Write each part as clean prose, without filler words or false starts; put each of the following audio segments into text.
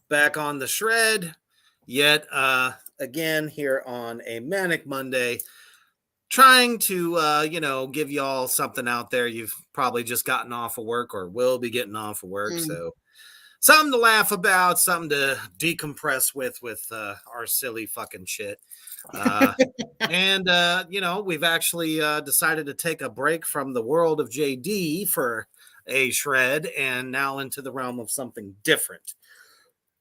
back on the shred, yet again here on a Manic Monday, trying to, give y'all something out there. You've probably just gotten off of work or will be getting off of work. So something to laugh about, something to decompress with our silly fucking shit. And we've actually decided to take a break from the world of JD for a shred and now into the realm of something different.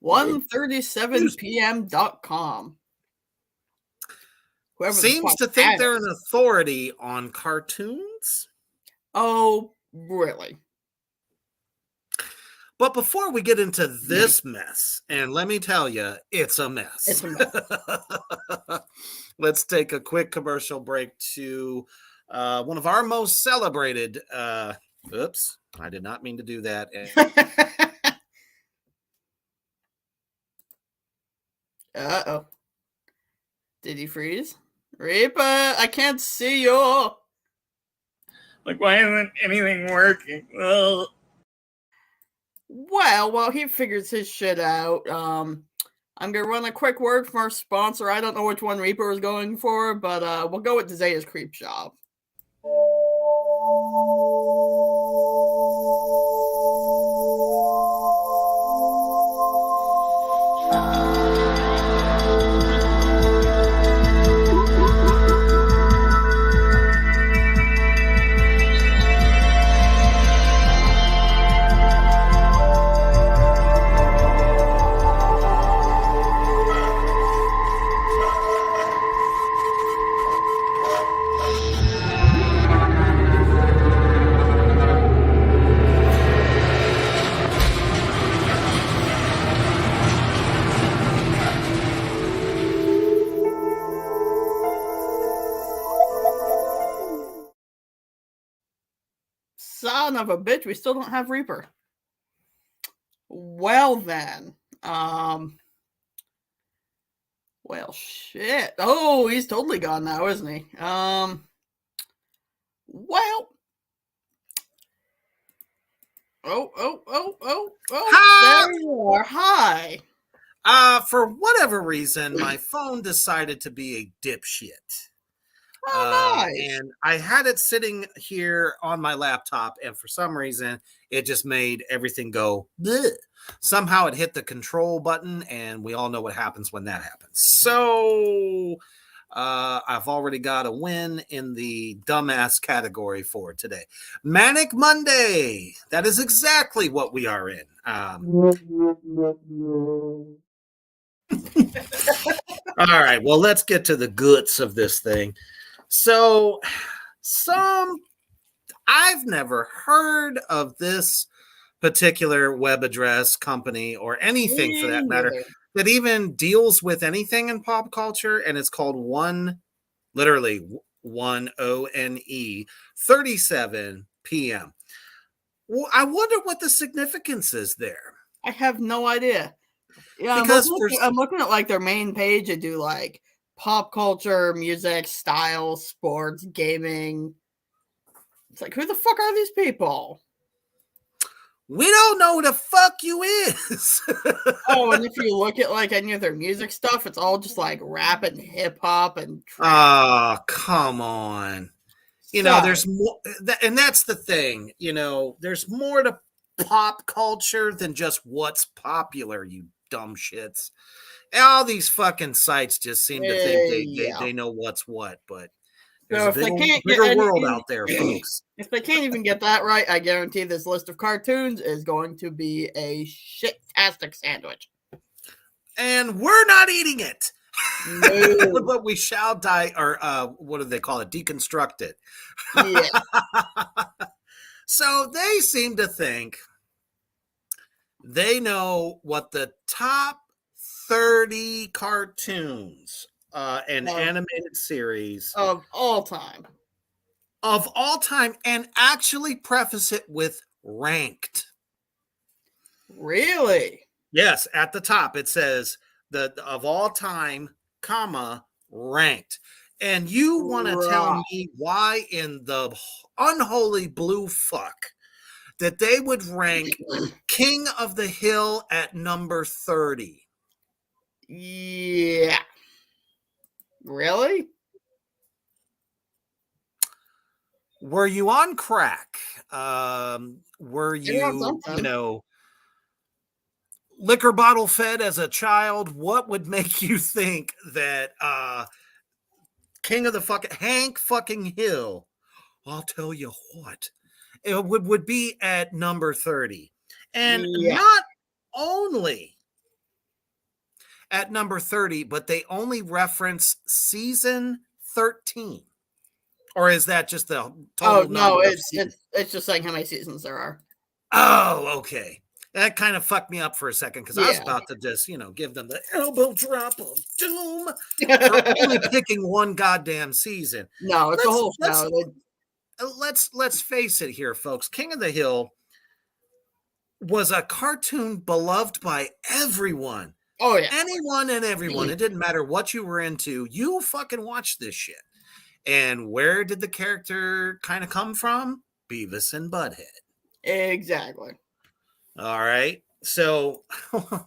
137pm.com. Seems to think they're an authority on cartoons. Oh, really? But before we get into this mess, and let me tell you, it's a mess. It's a mess. Let's take a quick commercial break to one of our most celebrated. Oops, I did not mean to do that. Uh-oh. Did he freeze? Reaper, I can't see you. Like, why isn't anything working? Well, while he figures his shit out, I'm going to run a quick word from our sponsor. I don't know which one Reaper was going for, but we'll go with Dezaya's Creep Shop. Son of a bitch, we still don't have Reaper. Well then, well shit. Oh, he's totally gone now, isn't he? Well, Hi! There you are. Hi. For whatever reason, my phone decided to be a dipshit. Oh, nice. And I had it sitting here on my laptop, and for some reason, it just made everything go bleh. Somehow it hit the control button, and we all know what happens when that happens. So I've already got a win in the dumbass category for today. Manic Monday. That is exactly what we are in. All right, well, let's get to the guts of this thing. So, I've never heard of this particular web address company or anything for that matter that even deals with anything in pop culture, and it's called literally 37 p.m. Well, I wonder what the significance is there. I have no idea. Yeah, because I'm looking at like their main page. They do like pop culture, music, style, sports, gaming. It's like, who the fuck are these people? We don't know who the fuck you is. Oh, and if you look at like any of their music stuff, it's all just like rap and hip hop and trap. Oh, come on. You know, there's more, and that's the thing, you know, there's more to pop culture than just what's popular, you dumb shits. All these fucking sites just seem to think they know what's what, but there's a bigger world out there, folks. If they can't even get that right, I guarantee this list of cartoons is going to be a shit-tastic sandwich. And we're not eating it. No. But we shall or what do they call it? Deconstruct it. Yeah. So they seem to think they know what the top 30 cartoons and animated series of all time, and actually preface it with ranked. Really? Yes, at the top it says of all time, ranked. And you want to tell me why in the unholy blue fuck that they would rank King of the Hill at number 30. Yeah. Really? Were you on crack? Were you, liquor bottle fed as a child? What would make you think that King of the Hank fucking Hill, I'll tell you what, it would be at number 30. And not only at number 30, but they only reference season 13. Or is that just the total number? It's just saying how many seasons there are. Oh, okay. That kind of fucked me up for a second because I was about to just, give them the elbow drop of doom for only picking one goddamn season. No, it's a whole show. Let's face it here, folks. King of the Hill was a cartoon beloved by everyone. Oh, yeah. Anyone and everyone. It didn't matter what you were into. You fucking watched this shit. And where did the character kind of come from? Beavis and Butthead. Exactly. All right. So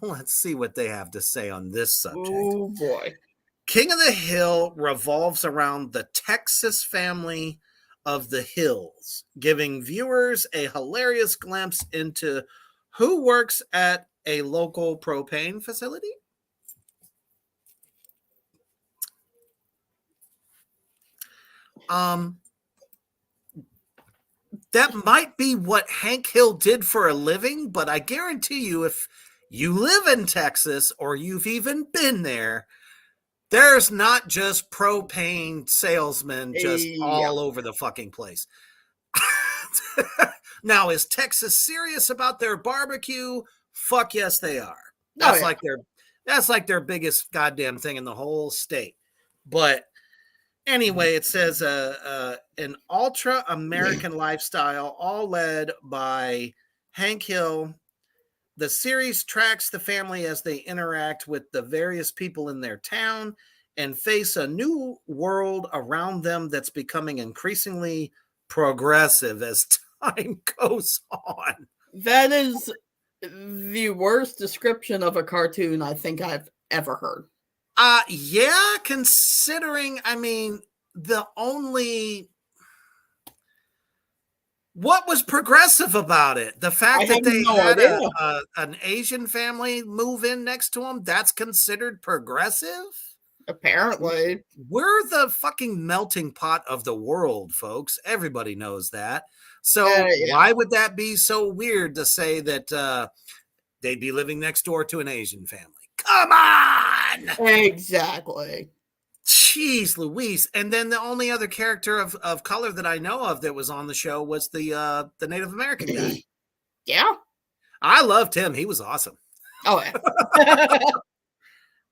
let's see what they have to say on this subject. Oh, boy. King of the Hill revolves around the Texas family of the Hills, giving viewers a hilarious glimpse into who works at a local propane facility. That might be what Hank Hill did for a living, but I guarantee you, if you live in Texas or you've even been there, there's not just propane salesmen just all over the fucking place. Now, is Texas serious about their barbecue? Fuck yes, they are. That's like their biggest goddamn thing in the whole state. But anyway, it says an ultra-American lifestyle, all led by Hank Hill. The series tracks the family as they interact with the various people in their town and face a new world around them that's becoming increasingly progressive as time goes on. That is the worst description of a cartoon I think I've ever heard. Yeah, considering, what was progressive about it? The fact that they had an Asian family move in next to them, that's considered progressive? Apparently. We're the fucking melting pot of the world, folks. Everybody knows that. So why would that be so weird to say that they'd be living next door to an Asian family? Come on! Exactly. Jeez Louise. And then the only other character of color that I know of that was on the show was the Native American guy. Yeah. I loved him. He was awesome. Oh,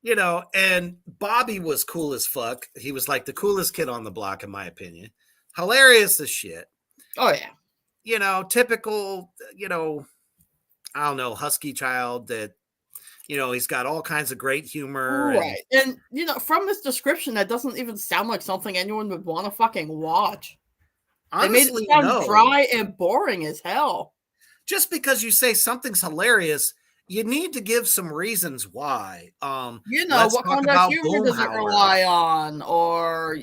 yeah. And Bobby was cool as fuck. He was like the coolest kid on the block, in my opinion. Hilarious as shit. Oh, yeah. Typical, I don't know, husky child that, he's got all kinds of great humor. Right. And from this description, that doesn't even sound like something anyone would want to fucking watch. Honestly, it made it sound dry and boring as hell. Just because you say something's hilarious, you need to give some reasons why. What kind of humor does it rely on? Or,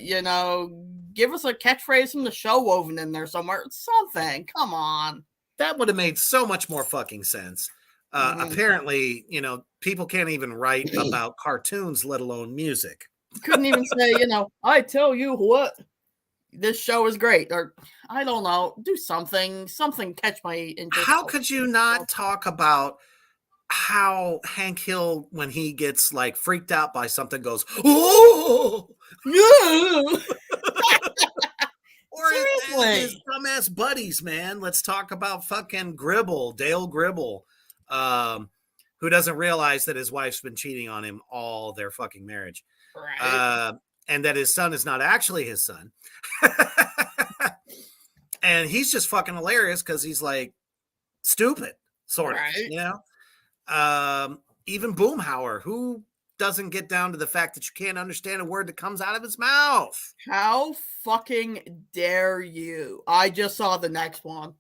give us a catchphrase from the show woven in there somewhere. Something. Come on. That would have made so much more fucking sense. Apparently, people can't even write about cartoons, let alone music. Couldn't even say, I tell you what, this show is great. Or, I don't know, do something catch my interest. How could you not talk about how Hank Hill, when he gets like freaked out by something, goes, oh, no. Or his dumbass buddies, man. Let's talk about fucking Gribble, Dale Gribble, who doesn't realize that his wife's been cheating on him all their fucking marriage. Right. And that his son is not actually his son. And he's just fucking hilarious because he's like stupid, sort of, even Boomhauer, who doesn't get down to the fact that you can't understand a word that comes out of his mouth. How fucking dare you? I just saw the next one.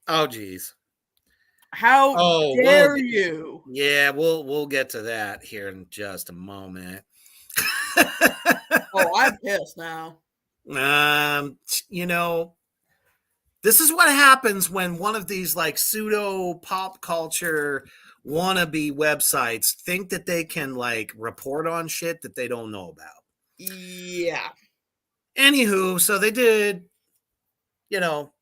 Oh, geez. How dare you? Yeah, we'll get to that here in just a moment. Oh, I'm pissed now. You know, this is what happens when one of these like pseudo pop culture wannabe websites think that they can like report on shit that they don't know about. Yeah. Anywho, so they did, you know,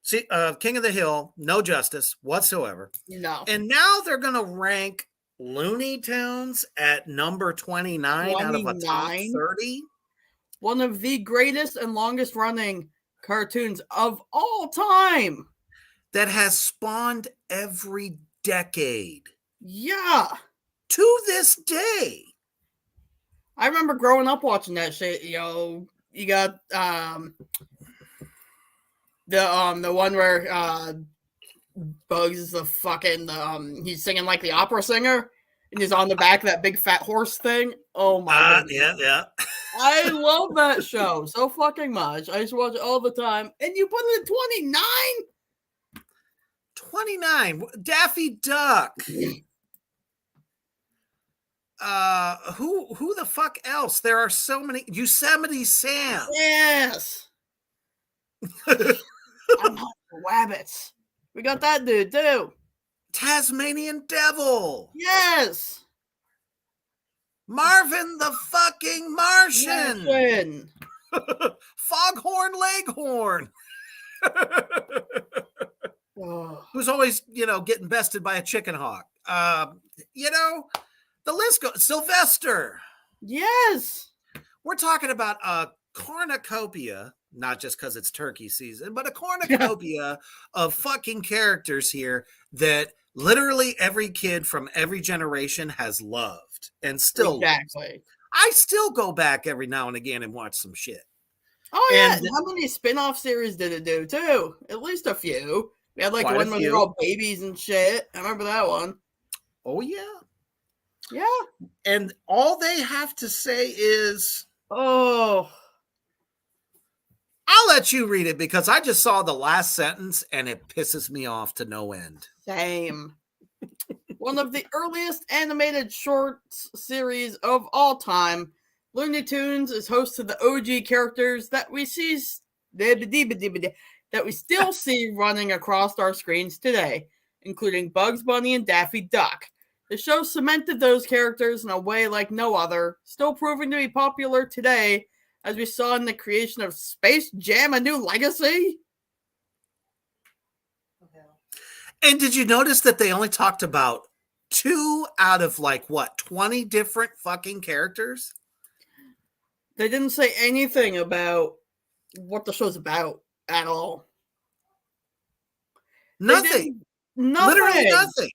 King of the Hill, no justice whatsoever. No. And now they're going to rank Looney Tunes at number 29 out of a top 30. One of the greatest and longest running cartoons of all time. That has spawned every decade. Yeah. To this day. I remember growing up watching that shit. You know, you got the one where Bugs is the fucking he's singing like the opera singer and he's on the back of that big fat horse thing. Oh my god. Yeah. I love that show so fucking much. I used to watch it all the time. And you put it at 29? 29. Daffy Duck. Who the fuck else? There are so many. Yosemite Sam. Yes. I'm hunting for rabbits. We got that dude too. Tasmanian Devil. Yes. Marvin the fucking Martian. Foghorn Leghorn. Who's always, you know, getting bested by a chicken hawk. You know, the list goes. Sylvester. Yes. We're talking about a cornucopia, not just because it's turkey season, but a cornucopia of fucking characters here that literally every kid from every generation has loved and still loves. I still go back every now and again and watch some shit. Oh, yeah. And how many spin-off series did it do, too? At least a few. We had like the one where they're all babies and shit. I remember that one. Oh, yeah. Yeah. And all they have to say is, oh, I'll let you read it because I just saw the last sentence and it pisses me off to no end. Same. One of the earliest animated shorts series of all time, Looney Tunes is host to the OG characters that we see that we still see running across our screens today, including Bugs Bunny and Daffy Duck. The show cemented those characters in a way like no other, still proving to be popular today, as we saw in the creation of Space Jam: A New Legacy. And did you notice that they only talked about 2 out of like what, 20 different fucking characters? They didn't say anything about what the show's about at all. Nothing. Literally nothing.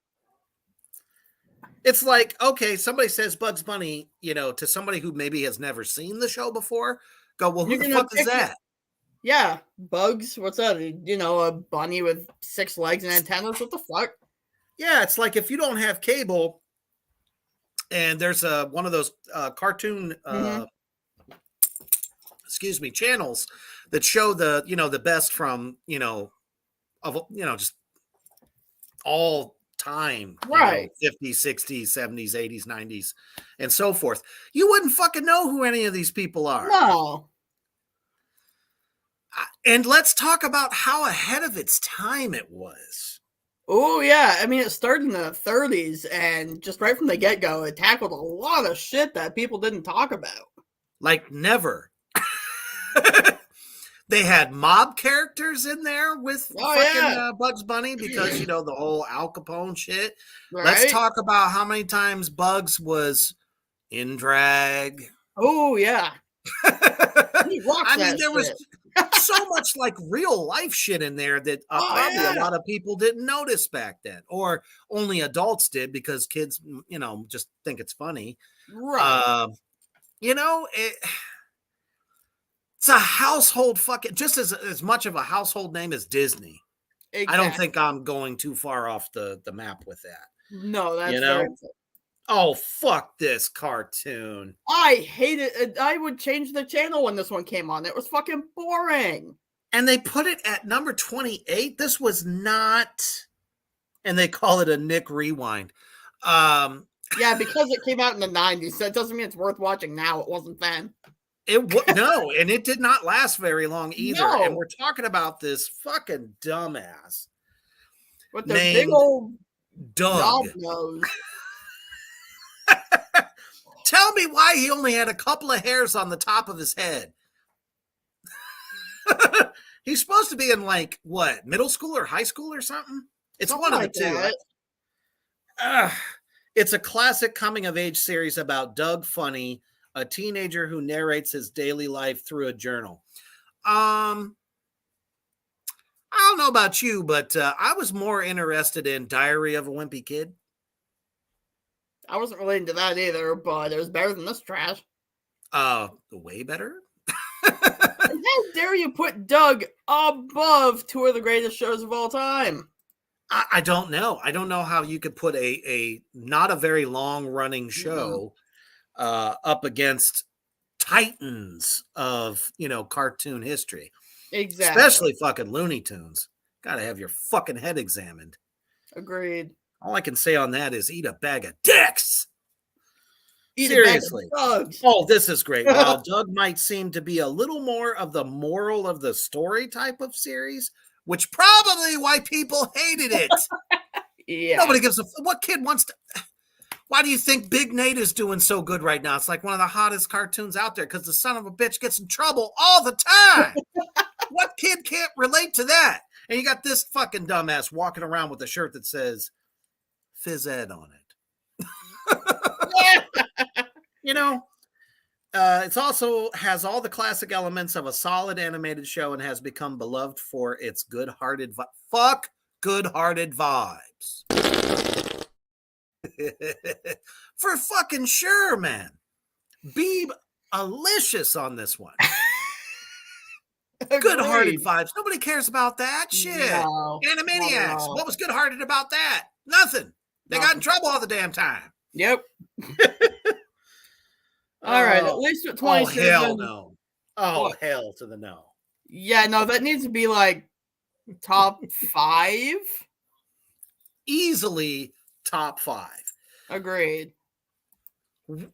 It's like, okay, somebody says Bugs Bunny, you know, to somebody who maybe has never seen the show before, go, well, who the fuck is that? Yeah, Bugs, what's that? You know, a bunny with 6 legs and antennas? What the fuck? Yeah, it's like if you don't have cable and there's one of those cartoon channels that show the, you know, the best from, you know, of, you know, just all time, right? You know, 50s, 60s, 70s, 80s, 90s, and so forth. You wouldn't fucking know who any of these people are. No. And let's talk about how ahead of its time it was. Oh, yeah. I mean, it started in the 30s, and just right from the get-go, it tackled a lot of shit that people didn't talk about. Like never. They had mob characters in there with Bugs Bunny because, you know, the whole Al Capone shit. Right? Let's talk about how many times Bugs was in drag. Oh, yeah. I mean, there was so much like real life shit in there that probably a lot of people didn't notice back then, or only adults did because kids, you know, just think it's funny. Right. You know, it's a household fucking, just as much of a household name as Disney. Exactly. I don't think I'm going too far off the map with that. No, that's, you know? Oh, fuck this cartoon. I hate it. I would change the channel when this one came on. It was fucking boring. And they put it at number 28. This was not And they call it a Nick Rewind. Yeah, because it came out in the 90s, so it doesn't mean it's worth watching now. It wasn't then. No, and it did not last very long either. No. And we're talking about this fucking dumbass with their big old Doug nose. Tell me why he only had a couple of hairs on the top of his head. He's supposed to be in like what, middle school or high school or something? It's something one of the two. It's a classic coming of age series about Doug Funny, a teenager who narrates his daily life through a journal. I don't know about you, but I was more interested in Diary of a Wimpy Kid. I wasn't relating to that either, but it was better than this trash. Way better. And how dare you put Doug above two of the greatest shows of all time? I don't know. I don't know how you could put a not a very long running show up against titans of, cartoon history. Exactly. Especially fucking Looney Tunes. Gotta have your fucking head examined. Agreed. All I can say on that is eat a bag of dicks. Seriously. Oh, this is great. While Doug might seem to be a little more of the moral of the story type of series, which probably why people hated it. Yeah. Nobody gives a what kid wants to. Why do you think Big Nate is doing so good right now? It's like one of the hottest cartoons out there because the son of a bitch gets in trouble all the time. What kid can't relate to that? And you got this fucking dumbass walking around with a shirt that says Phys Ed on it. It's also has all the classic elements of a solid animated show and has become beloved for its good-hearted good-hearted vibes. For fucking sure, man. Beeb alicious on this one. Good-hearted vibes. Nobody cares about that shit. No, Animaniacs. What was good-hearted about that? Nothing. They got in trouble all the damn time. Yep. All right, at least with 27. Oh, hell no. Oh, hell to the no. Yeah, no, that needs to be like top 5. Easily top 5. Agreed.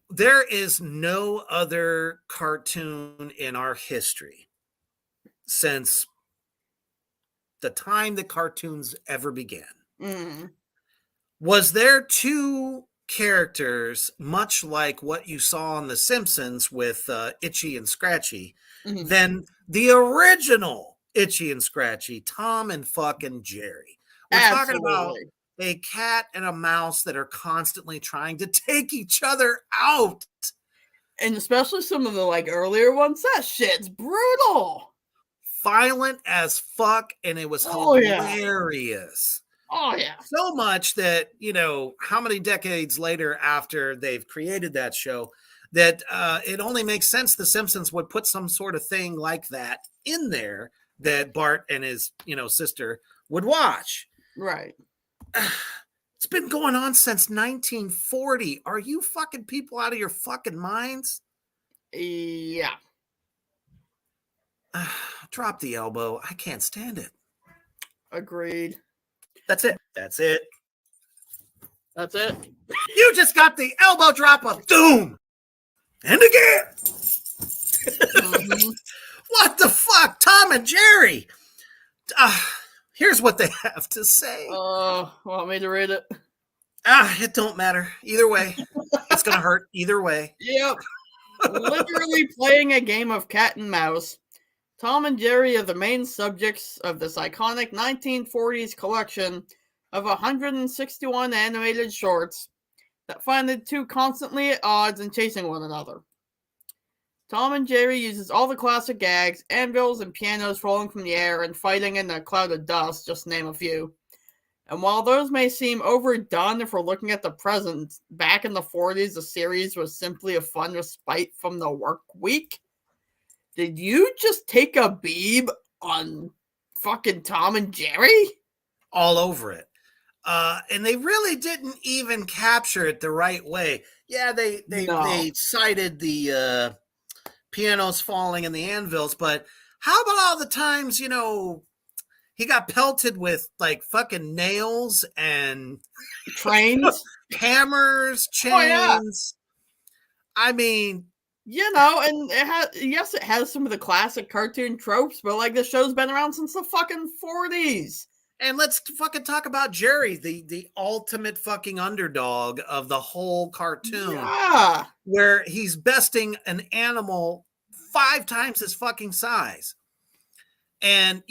There is no other cartoon in our history since the time that cartoons ever began. Mm. Was there two characters, much like what you saw on The Simpsons with Itchy and Scratchy, than the original Itchy and Scratchy, Tom and fucking Jerry? We're talking about a cat and a mouse that are constantly trying to take each other out. And especially some of the like earlier ones, that shit's brutal. Violent as fuck, and it was hilarious. Oh, yeah. So much that, how many decades later after they've created that show, that it only makes sense The Simpsons would put some sort of thing like that in there that Bart and his, sister would watch. Right. It's been going on since 1940. Are you fucking people out of your fucking minds? Yeah. Drop the elbow. I can't stand it. Agreed. That's it. That's it. You just got the elbow drop of doom. And again. What the fuck? Tom and Jerry. Here's what they have to say. Want me to read it? It don't matter. Either way. It's going to hurt either way. Yep. Literally playing a game of cat and mouse. Tom and Jerry are the main subjects of this iconic 1940s collection of 161 animated shorts that find the two constantly at odds and chasing one another. Tom and Jerry uses all the classic gags, anvils and pianos falling from the air and fighting in a cloud of dust, just to name a few. And while those may seem overdone if we're looking at the present, back in the 40s, the series was simply a fun respite from the work week. Did you just take a beeb on fucking Tom and Jerry? All over it. And they really didn't even capture it the right way. Yeah, they cited the pianos falling and the anvils, but how about all the times, he got pelted with like fucking nails and trains, hammers, chains. Oh, yeah. I mean, and it has some of the classic cartoon tropes, but like the show's been around since the fucking 40s. And let's fucking talk about Jerry, the ultimate fucking underdog of the whole cartoon. Yeah. Where he's besting an animal 5 times his fucking size. And,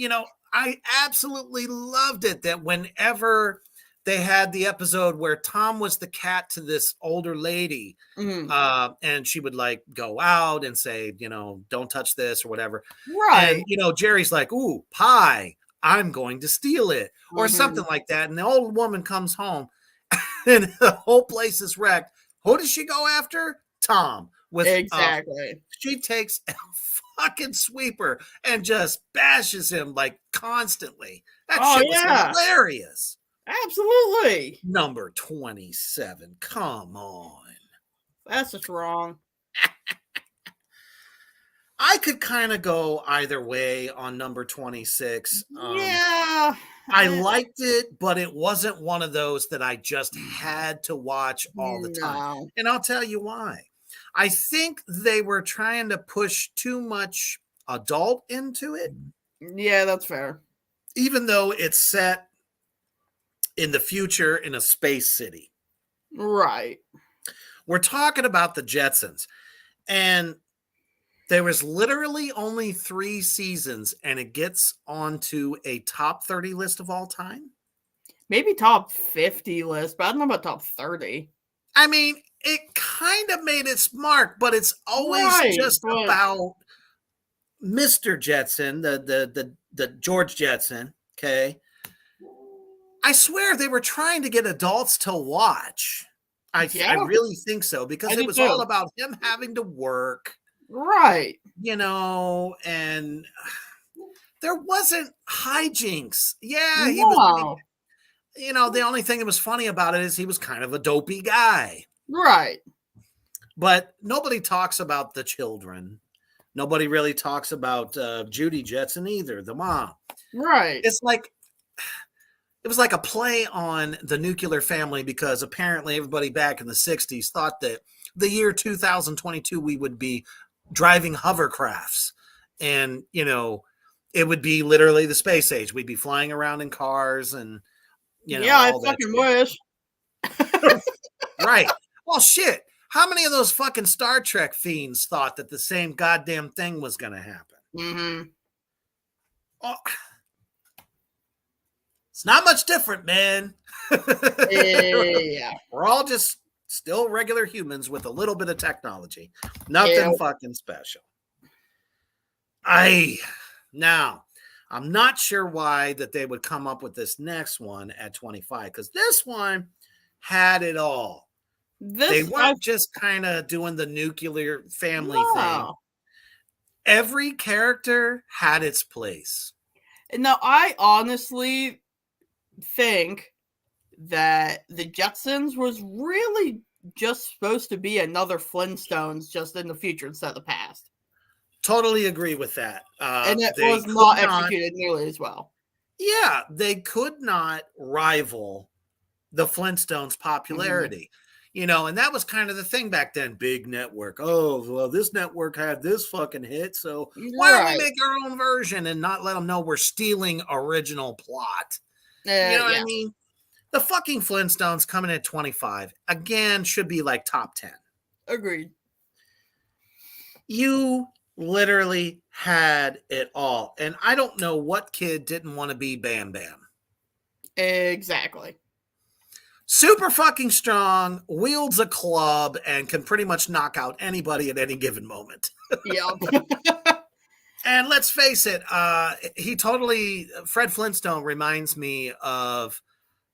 I absolutely loved it that whenever they had the episode where Tom was the cat to this older lady, and she would like go out and say, don't touch this or whatever. Right. And, Jerry's like, ooh, pie. I'm going to steal it or something like that. And the old woman comes home and the whole place is wrecked. Who does she go after? Tom. Exactly. She takes a fucking sweeper and just bashes him like constantly. That shit was hilarious. Absolutely. Number 27. Come on. That's just wrong. I could kind of go either way on number 26. Yeah. I liked it, but it wasn't one of those that I just had to watch all the time. And I'll tell you why. I think they were trying to push too much adult into it. Yeah, that's fair. Even though it's set in the future in a space city. Right. We're talking about the Jetsons. And there was literally only 3 seasons, and it gets onto a top 30 list of all time. Maybe top 50 list, but I don't know about top 30. I mean, it kind of made its mark, but it's always about Mr. Jetson, the George Jetson. Okay. I swear they were trying to get adults to watch. I really think so, because it was all about him having to work. Right. And there wasn't hijinks. Yeah. He was, the only thing that was funny about it is he was kind of a dopey guy. Right. But nobody talks about the children. Nobody really talks about Judy Jetson either, the mom. Right. It was like a play on the nuclear family, because apparently everybody back in the 60s thought that the year 2022 we would be driving hovercrafts, and it would be literally the space age. We'd be flying around in cars, and I fucking wish. Right. Well, shit. How many of those fucking Star Trek fiends thought that the same goddamn thing was going to happen? Oh, it's not much different, man. Yeah. We're all just still regular humans with a little bit of technology. Nothing fucking special. Now, I'm not sure why that they would come up with this next one at 25, because this one had it all. They weren't just kind of doing the nuclear family thing. Every character had its place. Now, I honestly think that the Jetsons was really just supposed to be another Flintstones, just in the future instead of the past. Totally agree with that. And it was not executed nearly as well. Yeah, they could not rival the Flintstones' popularity. And that was kind of the thing back then. Big network. Oh, well, this network had this fucking hit, so why don't we make our own version and not let them know we're stealing original plot? You know what I mean? The fucking Flintstones coming at 25, again, should be like top 10. Agreed. You literally had it all. And I don't know what kid didn't want to be Bam Bam. Exactly. Super fucking strong, wields a club, and can pretty much knock out anybody at any given moment. Yep. And let's face it, Fred Flintstone reminds me of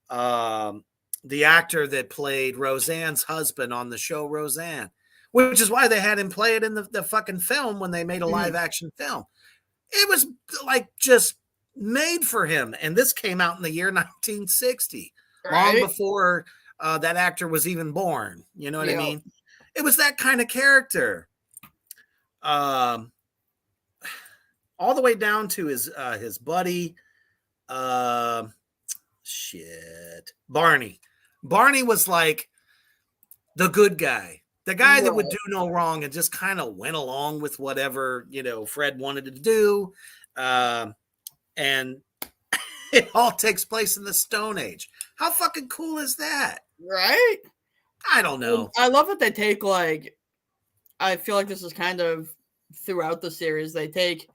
the actor that played Roseanne's husband on the show Roseanne, which is why they had him play it in the fucking film when they made a live action film. It was like just made for him. And this came out in the year 1960, long before that actor was even born. You know what I mean? It was that kind of character. All the way down to his buddy, shit. Barney. Barney was like the good guy. The guy that would do no wrong and just kind of went along with whatever, Fred wanted to do. And it all takes place in the Stone Age. How fucking cool is that? Right? I don't know. I love that they take, like, I feel like this is kind of throughout the series. They take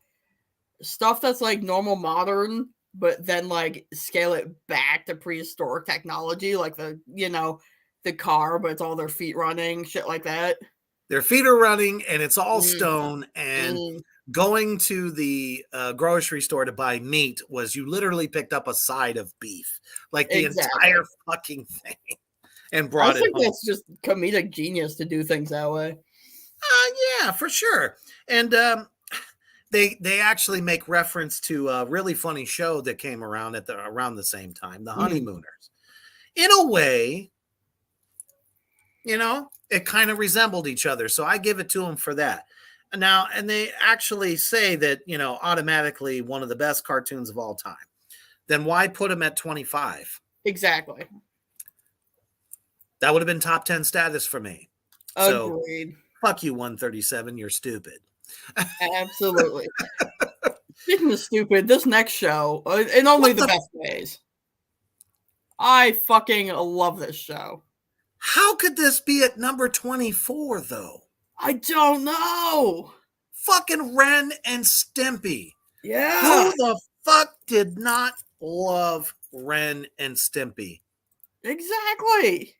stuff that's like normal modern, but then like scale it back to prehistoric technology, like the car, but it's all their feet running, shit like that. Their feet are running and it's all stone. And going to the grocery store to buy meat was you literally picked up a side of beef, like the entire fucking thing, and brought it home. I think that's just comedic genius to do things that way. Yeah, for sure. And they actually make reference to a really funny show that came around around the same time, The Honeymooners. In a way, it kind of resembled each other. So I give it to them for that. Now, and they actually say that, automatically one of the best cartoons of all time. Then why put them at 25? Exactly. That would have been top 10 status for me. Agreed. So, fuck you, 137. You're stupid. Absolutely. Speaking of stupid, this next show, in only the best ways. I fucking love this show. How could this be at number 24, though? I don't know. Fucking Ren and Stimpy. Yeah. Who the fuck did not love Ren and Stimpy? Exactly.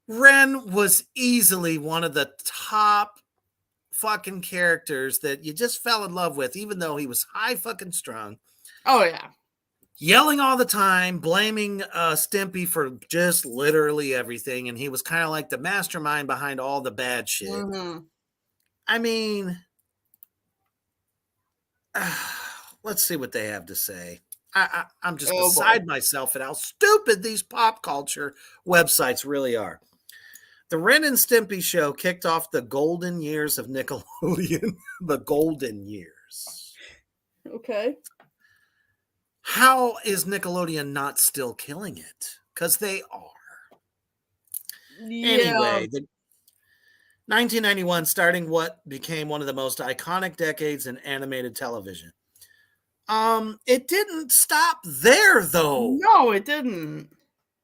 Ren was easily one of the top fucking characters that you just fell in love with, even though he was high fucking strung. Oh, yeah. Yelling all the time, blaming Stimpy for just literally everything. And he was kind of like the mastermind behind all the bad shit. Mm-hmm. I mean, let's see what they have to say. I'm just beside myself at how stupid these pop culture websites really are. The Ren and Stimpy show kicked off the golden years of Nickelodeon. The golden years. Okay. How is Nickelodeon not still killing it? Because they are. Yeah. Anyway, 1991 starting what became one of the most iconic decades in animated television. It didn't stop there, though. No, it didn't.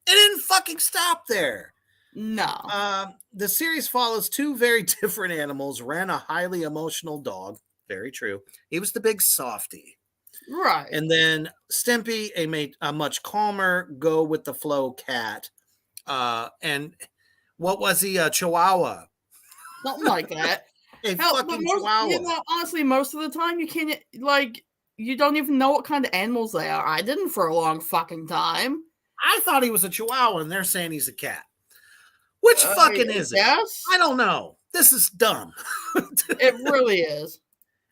It didn't fucking stop there. No. The series follows two very different animals. Ren, a highly emotional dog. Very true. He was the big softie. Right. And then Stimpy, a much calmer, go with the flow cat. And what was he? A Chihuahua. Something like that. Fucking Chihuahua. Honestly, most of the time you can't, you don't even know what kind of animals they are. I didn't for a long fucking time. I thought he was a Chihuahua, and they're saying he's a cat. Which fucking is it? I don't know. This is dumb. It really is.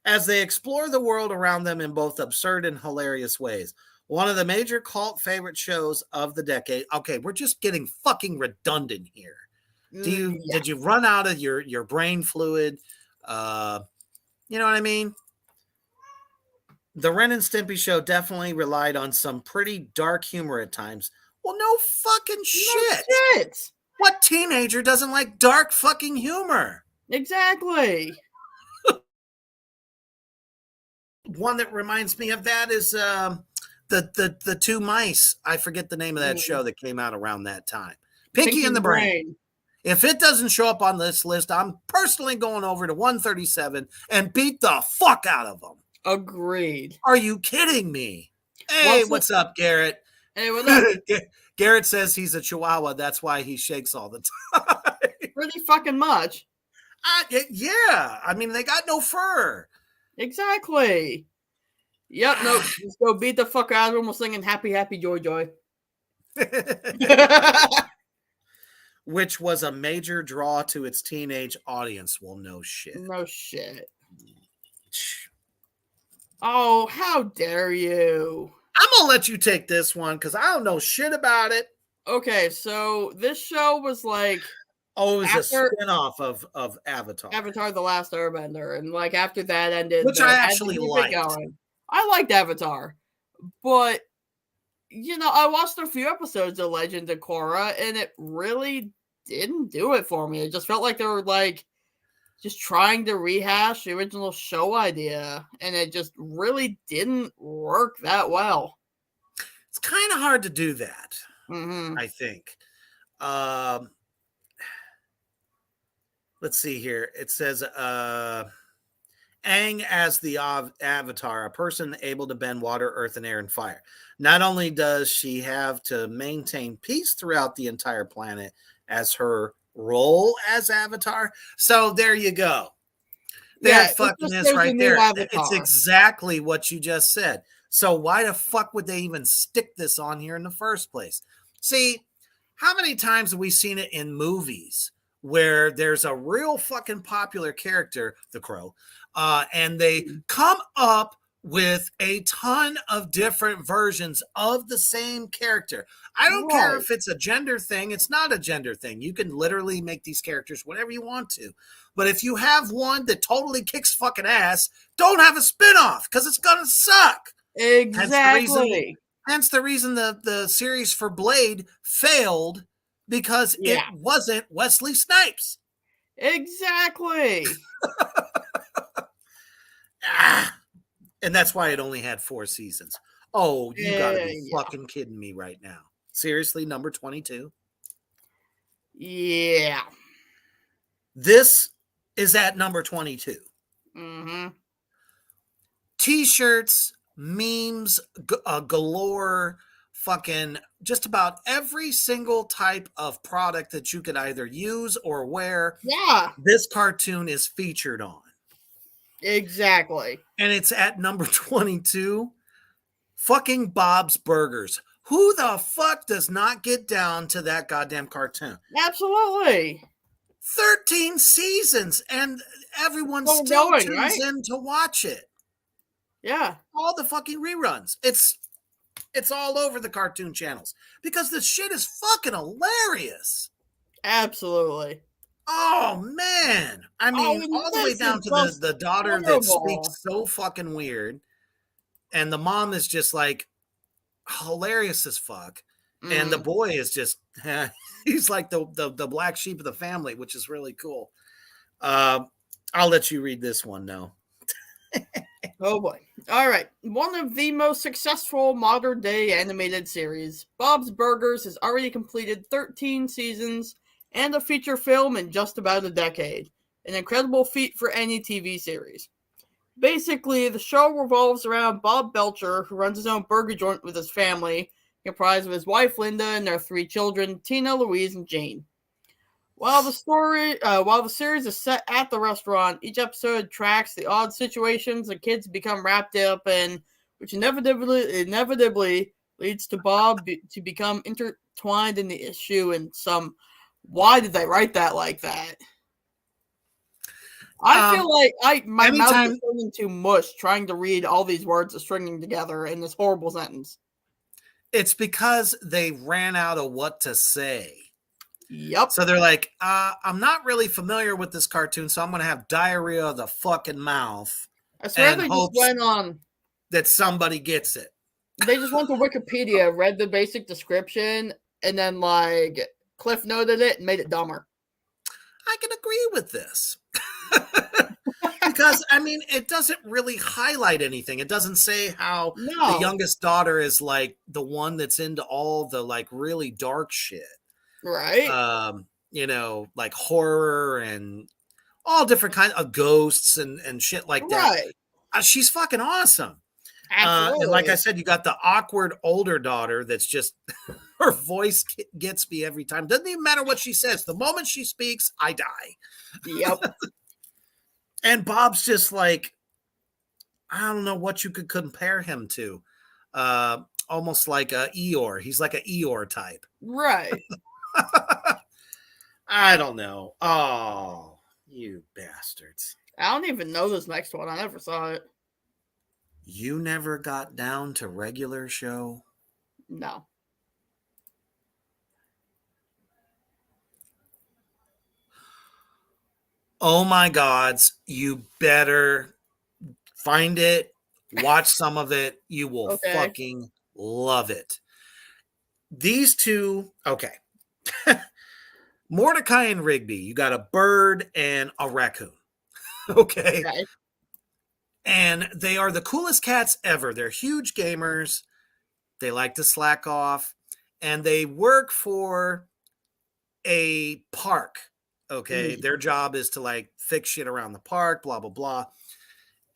As they explore the world around them in both absurd and hilarious ways. One of the major cult favorite shows of the decade. Okay, we're just getting fucking redundant here. Did you run out of your brain fluid? You know what I mean? The Ren and Stimpy show definitely relied on some pretty dark humor at times. Well, no fucking shit. No shit. What teenager doesn't like dark fucking humor? Exactly. One that reminds me of that is the two mice. I forget the name of that show that came out around that time. Pinky and the Brain. If it doesn't show up on this list, I'm personally going over to 137 and beat the fuck out of them. Agreed. Are you kidding me? Hey, what's up, Garrett? Hey, what's up? Garrett says he's a Chihuahua. That's why he shakes all the time. Pretty fucking much. Yeah. I mean, they got no fur. Exactly. Yep, no. Just go beat the fuck out of them. We're singing Happy, Happy, Joy, Joy. Which was a major draw to its teenage audience. Well, no shit. No shit. Oh, how dare you? I'm going to let you take this one because I don't know shit about it. Okay, so this show was like... Oh, it was a spinoff of Avatar. Avatar The Last Airbender. And after that ended... Which I actually liked. I liked Avatar. But, I watched a few episodes of Legend of Korra, and it really didn't do it for me. It just felt like they were, just trying to rehash the original show idea, and it just really didn't work that well. It's kind of hard to do that, I think. Let's see here. It says, Aang as the Avatar, a person able to bend water, earth, and air and fire. Not only does she have to maintain peace throughout the entire planet as her role as Avatar. So there you go. There fucking is right there. It's exactly what you just said. So why the fuck would they even stick this on here in the first place? See, how many times have we seen it in movies where there's a real fucking popular character, the Crow, and they come up with a ton of different versions of the same character. I don't care if it's a gender thing. It's not a gender thing. You can literally make these characters whatever you want to. But if you have one that totally kicks fucking ass, don't have a spinoff because it's going to suck. Exactly. Hence the reason the series for Blade failed, because it wasn't Wesley Snipes. Exactly. And that's why it only had 4 seasons. Oh, you gotta be fucking kidding me right now. Seriously, number 22? Yeah. This is at number 22. T-shirts, memes, galore, fucking just about every single type of product that you could either use or wear. Yeah. This cartoon is featured on. Exactly. And it's at number 22. Fucking Bob's Burgers. Who the fuck does not get down to that goddamn cartoon? Absolutely. 13 seasons, and everyone still tunes in to watch it. Yeah. All the fucking reruns. It's all over the cartoon channels because this shit is fucking hilarious. Absolutely. Oh, man. I mean, all the way down to the daughter that speaks so fucking weird. And the mom is just like hilarious as fuck. And the boy is just, he's like the black sheep of the family, which is really cool. I'll let you read this one now. Oh boy. All right. One of the most successful modern day animated series, Bob's Burgers, has already completed 13 seasons and a feature film in just about a decade. An incredible feat for any TV series. Basically, the show revolves around Bob Belcher, who runs his own burger joint with his family, comprised of his wife Linda and their 3 children, Tina, Louise, and Jane. While the series is set at the restaurant, each episode tracks the odd situations the kids become wrapped up in, which inevitably leads to Bob to become intertwined in the issue in some. Why did they write that like that? I feel like my mouth is turning to mush trying to read all these words are stringing together in this horrible sentence. It's because they ran out of what to say. Yep. So they're like, I'm not really familiar with this cartoon, so I'm going to have diarrhea of the fucking mouth. I swear they just went on. That somebody gets it. They just went to Wikipedia, read the basic description, and then Cliff noted it and made it dumber. I can agree with this. Because, I mean, it doesn't really highlight anything. It doesn't say how the youngest daughter is like the one that's into all the like really dark shit. Right. Like horror and all different kinds of ghosts and shit like that. Right. She's fucking awesome. Absolutely. And like I said, you got the awkward older daughter that's just her voice gets me every time. Doesn't even matter what she says. The moment she speaks, I die. Yep. And Bob's just like, I don't know what you could compare him to. Almost like a Eeyore. He's like an Eeyore type. Right. I don't know. Oh, you bastards. I don't even know this next one. I never saw it. You never got down to regular show? No. Oh my gods, you better find it Watch some of it. You will fucking love it. These two, okay. Mordecai and Rigby, you got a bird and a raccoon. Okay. And they are the coolest cats ever. They're huge gamers. They like to slack off. And they work for a park. Okay. Their job is to like fix shit around the park, blah, blah, blah.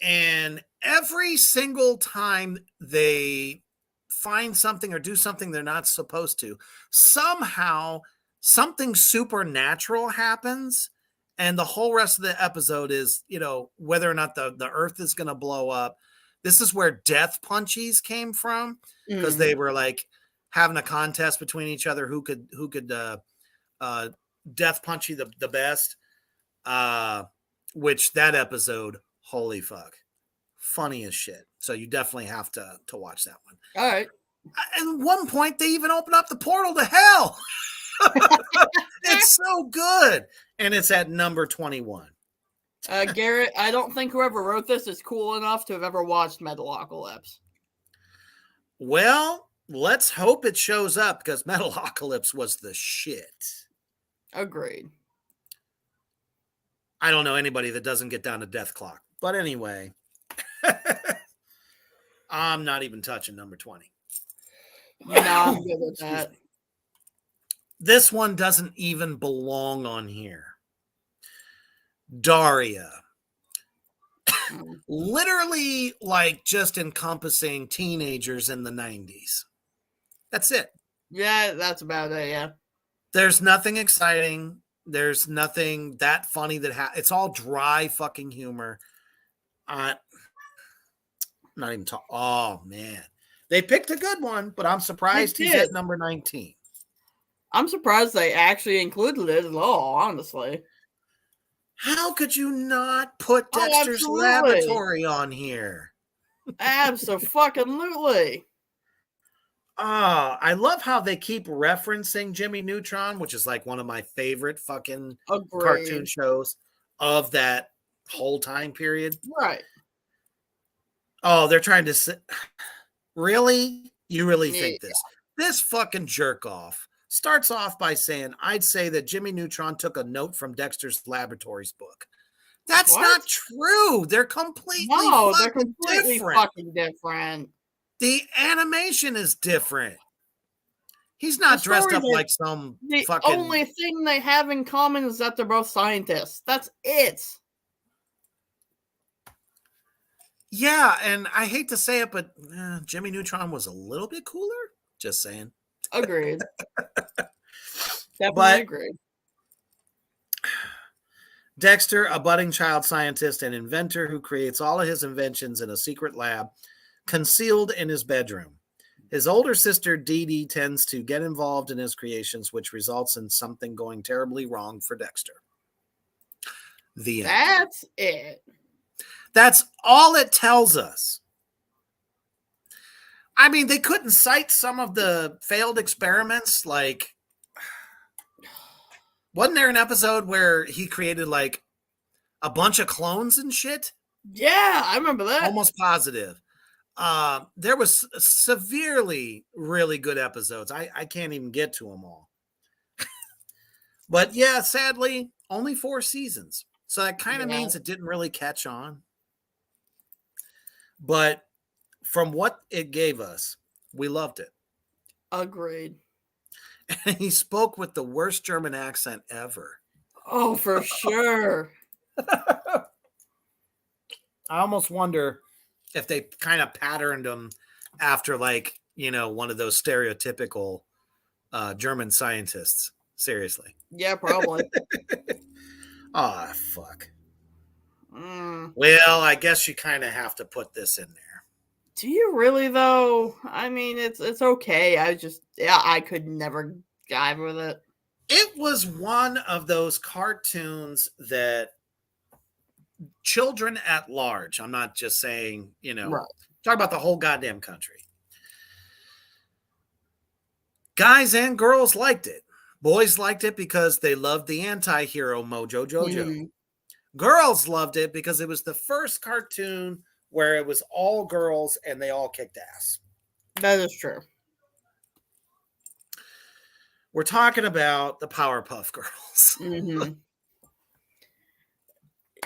And every single time they find something or do something they're not supposed to, somehow something supernatural happens. And the whole rest of the episode is, you know, whether or not the earth is going to blow up. This is where death punchies came from, because they were like having a contest between each other who could death punch you the best. Which that episode, holy fuck, funny as shit. So you definitely have to watch that one. All right. At one point, they even open up the portal to hell. It's so good. And it's at number 21. Garrett, I don't think whoever wrote this is cool enough to have ever watched Metalocalypse. Well, let's hope it shows up, because Metalocalypse was the shit. Agreed. I don't know anybody that doesn't get down to Death Clock. But anyway, I'm not even touching number 20. No, I'm good with that. This one doesn't even belong on here. Daria. Literally, like, just encompassing teenagers in the 90s. That's it. Yeah, that's about it, yeah. There's nothing exciting. There's nothing that funny it's all dry fucking humor. Not even talk. Oh, man. They picked a good one, but I'm surprised he's at number 19. I'm surprised they actually included it at all, honestly. How could you not put Dexter's Laboratory on here? Absolutely. I love how they keep referencing Jimmy Neutron, which is like one of my favorite fucking cartoon shows of that whole time period. Right. Oh, they're trying to say, really? You really think this? This fucking jerk off starts off by saying, I'd say that Jimmy Neutron took a note from Dexter's Laboratory's book. That's not true. They're completely fucking different. The animation is different. He's not dressed up like some fucking... The only thing they have in common is that they're both scientists. That's it. Yeah, and I hate to say it, but Jimmy Neutron was a little bit cooler. Just saying. Agreed. Definitely agreed. Dexter, a budding child scientist and inventor who creates all of his inventions in a secret lab concealed in his bedroom. His older sister, Dee Dee, tends to get involved in his creations, which results in something going terribly wrong for Dexter. The end. That's it. That's all it tells us. I mean, they couldn't cite some of the failed experiments. Like, wasn't there an episode where he created like a bunch of clones and shit? Yeah, I remember that. Almost positive. There was severely really good episodes. I can't even get to them all. But yeah, sadly, only 4 seasons. So that kind of means it didn't really catch on. But from what it gave us, we loved it. Agreed. And he spoke with the worst German accent ever. Oh, for sure. I almost wonder if they kind of patterned him after, like, you know, one of those stereotypical German scientists. Seriously. Yeah, probably. Oh, fuck. Well, I guess you kind of have to put this in there. Do you really, though? I mean, it's okay. I could never jive with it. It was one of those cartoons that children at large, I'm not just saying, you know, talk about the whole goddamn country. Guys and girls liked it. Boys liked it because they loved the anti-hero Mojo Jojo. Girls loved it because it was the first cartoon where it was all girls and they all kicked ass. That is true. We're talking about the Powerpuff Girls. Mm-hmm.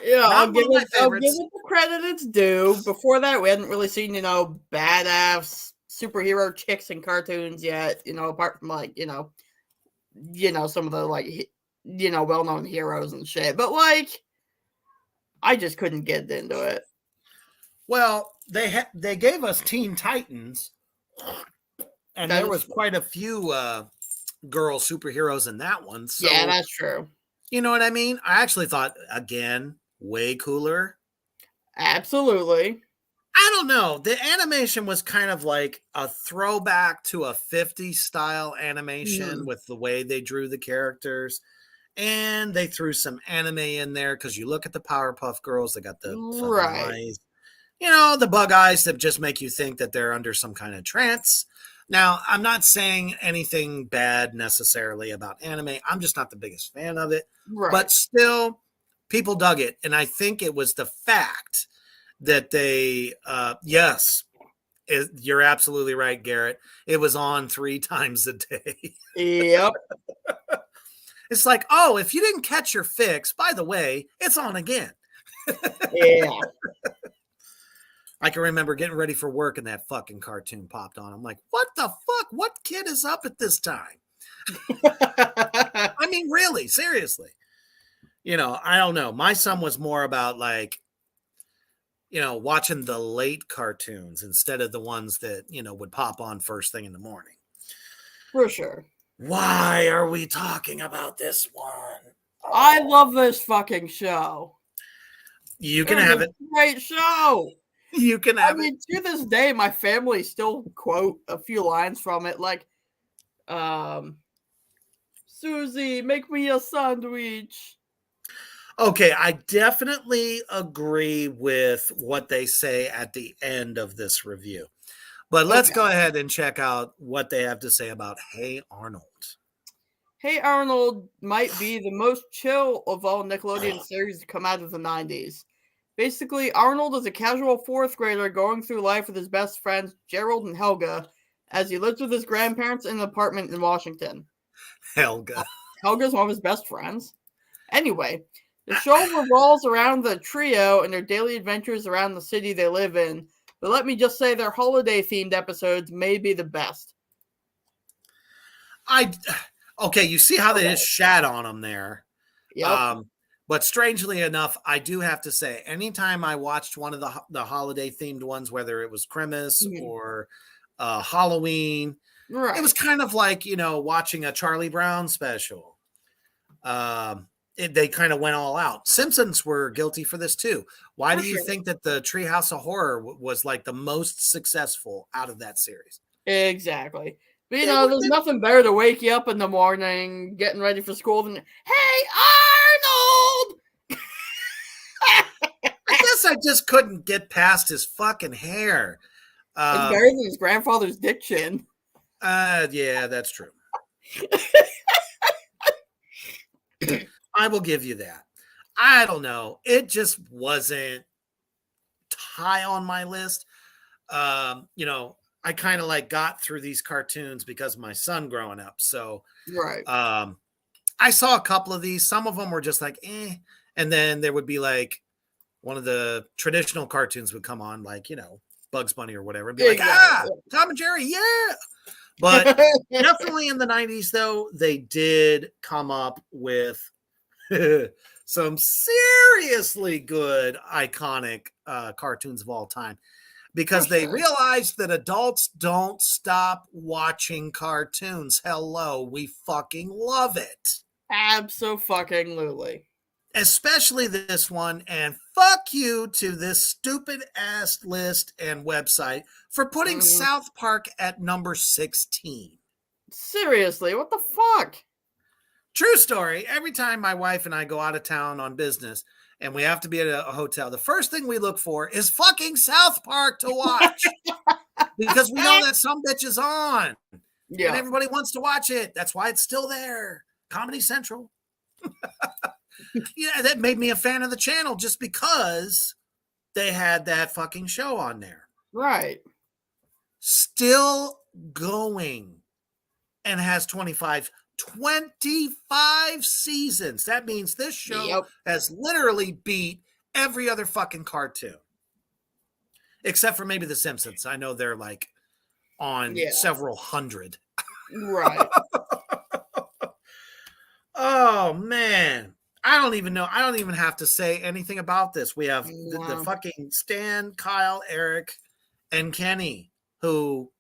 Yeah, Not I'll give one of my it favorites. the credit it's due. Before that, we hadn't really seen, badass superhero chicks in cartoons yet, apart from like, some of the like well-known heroes and shit. But like I just couldn't get into it. Well, they gave us Teen Titans, and there was quite a few girl superheroes in that one. So, yeah, that's true. You know what I mean? I actually thought, again, way cooler. Absolutely. I don't know. The animation was kind of like a throwback to a 50s style animation with the way they drew the characters. And they threw some anime in there because you look at the Powerpuff Girls, they got the eyes. The bug eyes that just make you think that they're under some kind of trance. Now, I'm not saying anything bad necessarily about anime. I'm just not the biggest fan of it. Right. But still, people dug it. And I think it was the fact that they, you're absolutely right, Garrett. It was on 3 times a day. Yep. It's like, oh, if you didn't catch your fix, by the way, it's on again. Yeah. I can remember getting ready for work and that fucking cartoon popped on. I'm like, what the fuck? What kid is up at this time? I mean, really, seriously. I don't know. My son was more about like, watching the late cartoons instead of the ones that, would pop on first thing in the morning. For sure. Why are we talking about this one? I love this fucking show. You can have it. Great show. You can have it. To this day, my family still quote a few lines from it, like, Susie, make me a sandwich. Okay, I definitely agree with what they say at the end of this review. But let's go ahead and check out what they have to say about Hey Arnold. Hey Arnold might be the most chill of all Nickelodeon series to come out of the 90s. Basically, Arnold is a casual 4th grader going through life with his best friends, Gerald and Helga, as he lives with his grandparents in an apartment in Washington. Helga's one of his best friends. Anyway, the show revolves around the trio and their daily adventures around the city they live in, but let me just say their holiday-themed episodes may be the best. Okay, you see how they just shat on them there. Yep. But strangely enough, I do have to say, anytime I watched one of the holiday-themed ones, whether it was Christmas or Halloween, it was kind of like, watching a Charlie Brown special. They kind of went all out. Simpsons were guilty for this too. Why do you think that the Treehouse of Horror was like the most successful out of that series? Exactly. But, there's nothing better to wake you up in the morning, getting ready for school than, hey, Arnold! I guess I just couldn't get past his fucking hair. It's better than his grandfather's dick chin. Yeah, that's true. I will give you that. I don't know. It just wasn't high on my list. I kind of like got through these cartoons because of my son growing up. So, I saw a couple of these. Some of them were just like, eh. And then there would be like one of the traditional cartoons would come on, like, Bugs Bunny or whatever. And be like, Tom and Jerry, yeah. But definitely in the 90s, though, they did come up with some seriously good, iconic cartoons of all time. Because they realized that adults don't stop watching cartoons. Hello, we fucking love it. Abso-fucking-lutely. Especially this one, and fuck you to this stupid ass list and website for putting South Park at number 16. Seriously, what the fuck? True story. Every time my wife and I go out of town on business, and we have to be at a hotel, the first thing we look for is fucking South Park to watch. Because we know that some bitch is on. Yeah. And everybody wants to watch it. That's why it's still there. Comedy Central. That made me a fan of the channel just because they had that fucking show on there. Right. Still going, and has 25 seasons. That means this show has literally beat every other fucking cartoon. Except for maybe The Simpsons. I know they're like on several hundred. Right. Oh, man. I don't even know. I don't even have to say anything about this. We have the fucking Stan, Kyle, Eric, and Kenny, who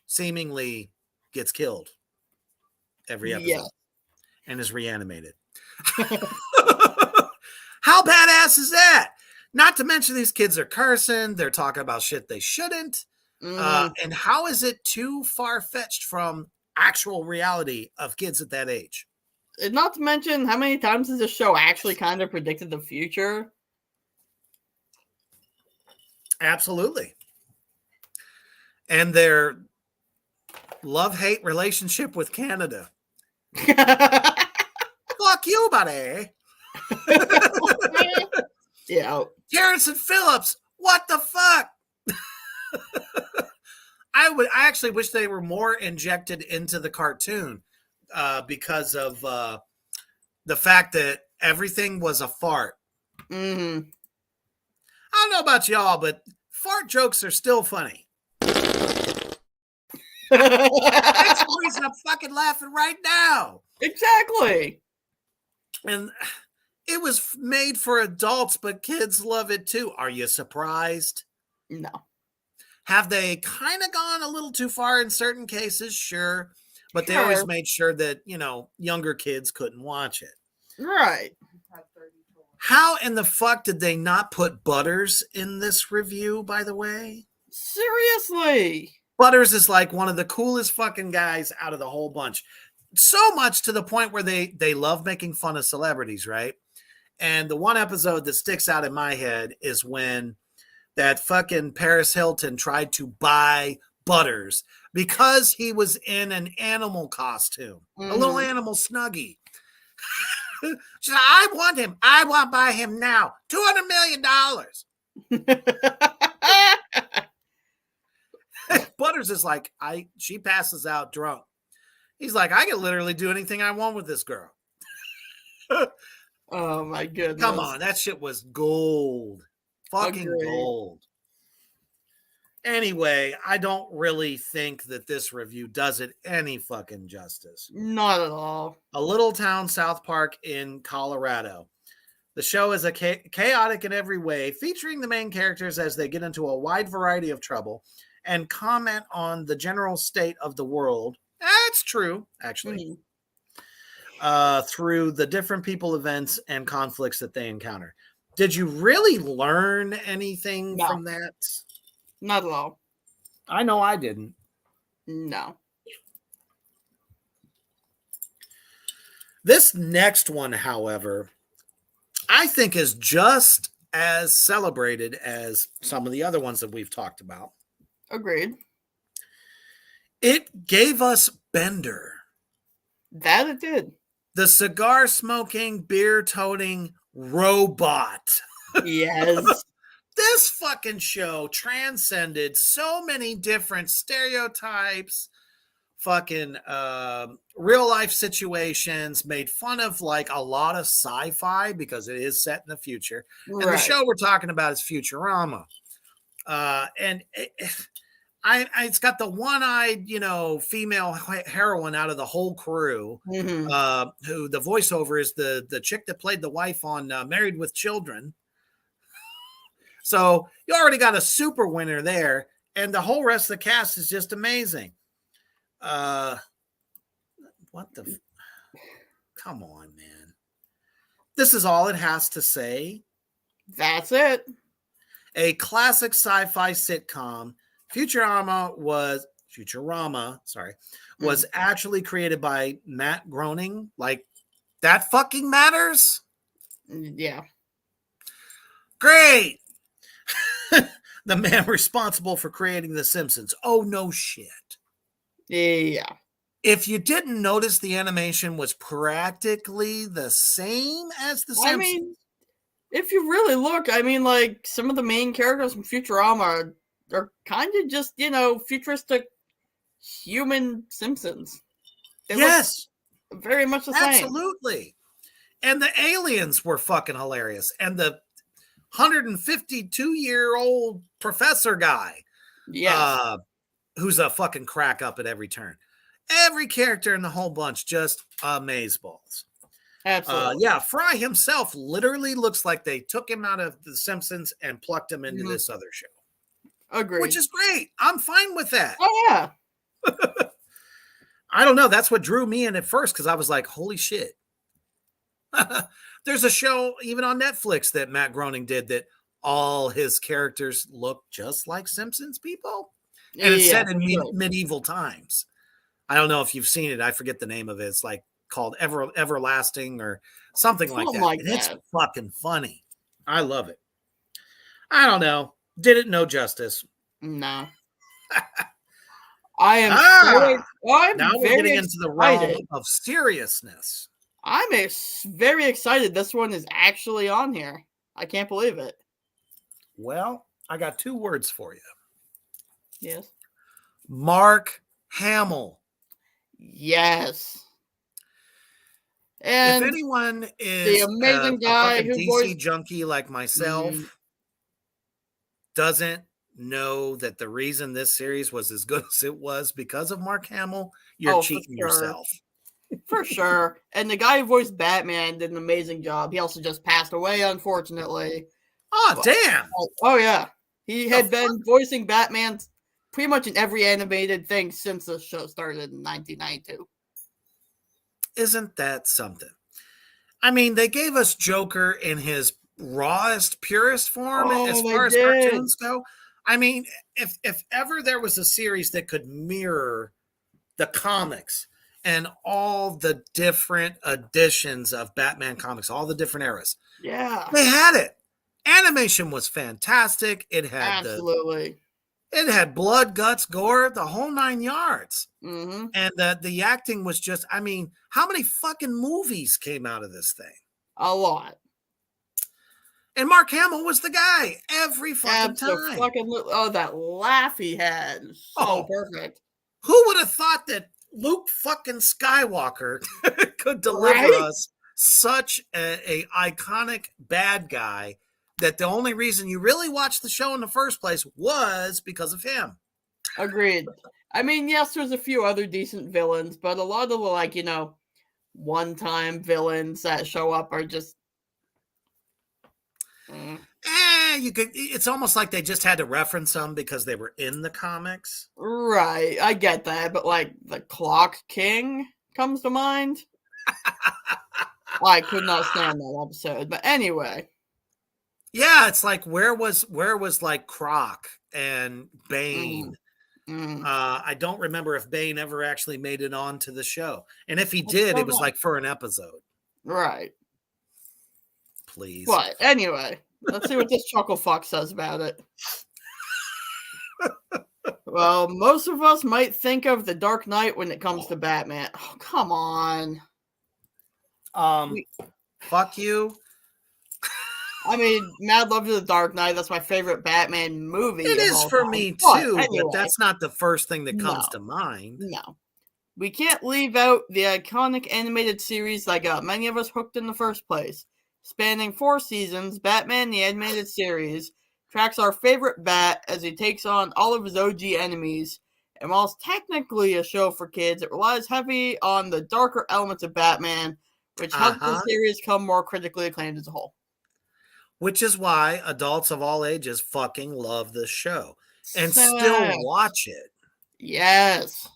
seemingly gets killed every episode and is reanimated. How badass is that? Not to mention these kids are cursing. They're talking about shit they shouldn't. And how is it too far-fetched from actual reality of kids at that age? And not to mention how many times has this show actually kind of predicted the future? Absolutely. And their love-hate relationship with Canada. Fuck you, buddy. Yeah. Terrence and Phillips, what the fuck? I actually wish they were more injected into the cartoon because of the fact that everything was a fart. Mm-hmm. I don't know about y'all, but fart jokes are still funny. That's the reason I'm fucking laughing right now. Exactly. And it was made for adults, but kids love it too. Are you surprised? No. Have they kind of gone a little too far in certain cases? Sure. But they always made sure that, you know, younger kids couldn't watch it. Right. How in the fuck did they not put Butters in this review, by the way? Seriously. Butters is like one of the coolest fucking guys out of the whole bunch. So much to the point where they love making fun of celebrities, right? And the one episode that sticks out in my head is when that fucking Paris Hilton tried to buy Butters because he was in an animal costume, a little animal Snuggie. She said, I want him. I want to buy him now. $200 million. Butters is like, she passes out drunk. He's like, I can literally do anything I want with this girl. Oh my goodness. Come on, that shit was gold. Fucking gold. Anyway, I don't really think that this review does it any fucking justice. Not at all. A little town, South Park in Colorado. The show is chaotic in every way, featuring the main characters as they get into a wide variety of trouble and comment on the general state of the world. That's true, actually. Through the different people, events, and conflicts that they encounter. Did you really learn anything from that? Not at all. I know I didn't. No. This next one, however, I think is just as celebrated as some of the other ones that we've talked about. Agreed. It gave us Bender. That it did. The cigar smoking, beer toting robot. Yes. This fucking show transcended so many different stereotypes, fucking real life situations, made fun of like a lot of sci-fi because it is set in the future. Right. And the show we're talking about is Futurama. And it's got the one-eyed, female heroine out of the whole crew, who the voiceover is the chick that played the wife on Married with Children. So you already got a super winner there, and the whole rest of the cast is just amazing. What the? Come on, man. This is all it has to say. That's it. A classic sci-fi sitcom. Futurama was actually created by Matt Groening. Like, that fucking matters? Yeah. Great. The man responsible for creating The Simpsons. Oh, no shit. Yeah. If you didn't notice, the animation was practically the same as The Simpsons. I mean, if you really look, I mean, like, some of the main characters from Futurama are kind of just, futuristic human Simpsons. They yes, look very much the same. Absolutely. And the aliens were fucking hilarious. And the 152-year-old professor guy, yes, who's a fucking crack up at every turn. Every character in the whole bunch just amazeballs. absolutely. Yeah, Fry himself literally looks like they took him out of The Simpsons and plucked him into this other show. Agreed. Which is great. I'm fine with that. Oh, yeah. I don't know. That's what drew me in at first, because I was like, holy shit. There's a show even on Netflix that Matt Groening did that all his characters look just like Simpsons people. And it's set in medieval times. I don't know if you've seen it. I forget the name of it. It's like called Everlasting or something like that. And it's fucking funny. I love it. I don't know. Did it no justice. No. I am now we're getting into the realm of seriousness. I'm very excited this one is actually on here. I can't believe it. Well, I got 2 words for you. Yes. Mark Hamill. Yes. And if anyone is the amazing guy who DC junkie like myself doesn't know that the reason this series was as good as it was because of Mark Hamill, you're cheating yourself. For sure. And the guy who voiced Batman did an amazing job. He also just passed away, unfortunately. Oh, damn. Oh, yeah. He had been voicing Batman pretty much in every animated thing since the show started in 1992. Isn't that something? I mean, they gave us Joker in his rawest, purest form as far as cartoons go. I mean, if ever there was a series that could mirror the comics and all the different editions of Batman comics, all the different eras. Yeah. They had it. Animation was fantastic. It had it had blood, guts, gore, the whole 9 yards. Mm-hmm. And the acting was just, I mean, how many fucking movies came out of this thing? A lot. And Mark Hamill was the guy every fucking time. That laugh he had. So perfect. Who would have thought that Luke fucking Skywalker could deliver us such a iconic bad guy that the only reason you really watched the show in the first place was because of him? Agreed. I mean, yes, there's a few other decent villains, but a lot of the, one-time villains that show up are just... It's almost like they just had to reference them because they were in the comics. Right, I get that, but the Clock King comes to mind. I could not stand that episode, but anyway. Yeah, it's like where was like Croc and Bane? I don't remember if Bane ever actually made it onto the show, and if he did, it was like for an episode. Right. Please. But anyway, let's see what this chuckle fuck says about it. Well, most of us might think of the Dark Knight when it comes to Batman. Oh, come on. Fuck you. I mean, Mad Love to the Dark Knight, that's my favorite Batman movie. It is for me too, but that's not the first thing that comes to mind. No. We can't leave out the iconic animated series that got many of us hooked in the first place. Spanning 4 seasons, Batman the Animated Series tracks our favorite Bat as he takes on all of his OG enemies. And whilst technically a show for kids, it relies heavy on the darker elements of Batman, which helps the series come more critically acclaimed as a whole. Which is why adults of all ages fucking love this show and still watch it. Yes.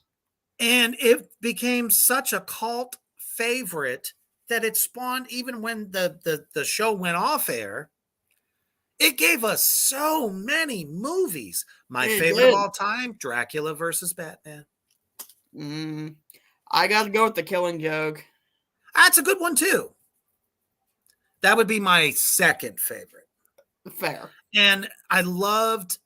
And it became such a cult favorite that it spawned, even when the show went off air, it gave us so many movies. My favorite of all time, Dracula versus Batman. I got to go with The Killing Joke. That's a good one too. That would be my second favorite. Fair. And I loved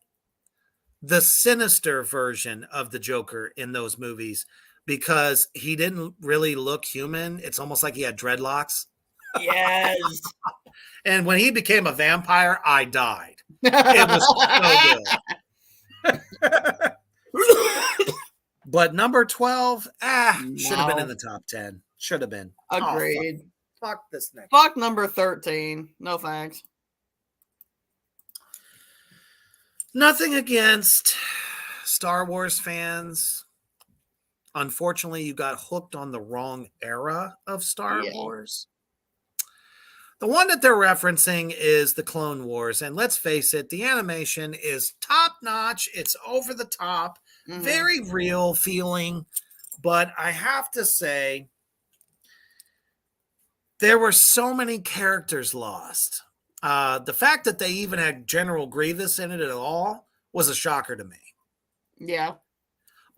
the sinister version of the Joker in those movies because he didn't really look human. It's almost like he had dreadlocks. Yes. And when he became a vampire, I died. It was so good. But number 12, should have been in the top 10. Should have been. Agreed. Oh, fuck this next. Fuck number 13. No thanks. Nothing against Star Wars fans. Unfortunately, you got hooked on the wrong era of Star Wars. The one that they're referencing is the Clone Wars. And let's face it, the animation is top notch. It's over the top, very real feeling. But I have to say, there were so many characters lost. The fact that they even had General Grievous in it at all was a shocker to me. Yeah.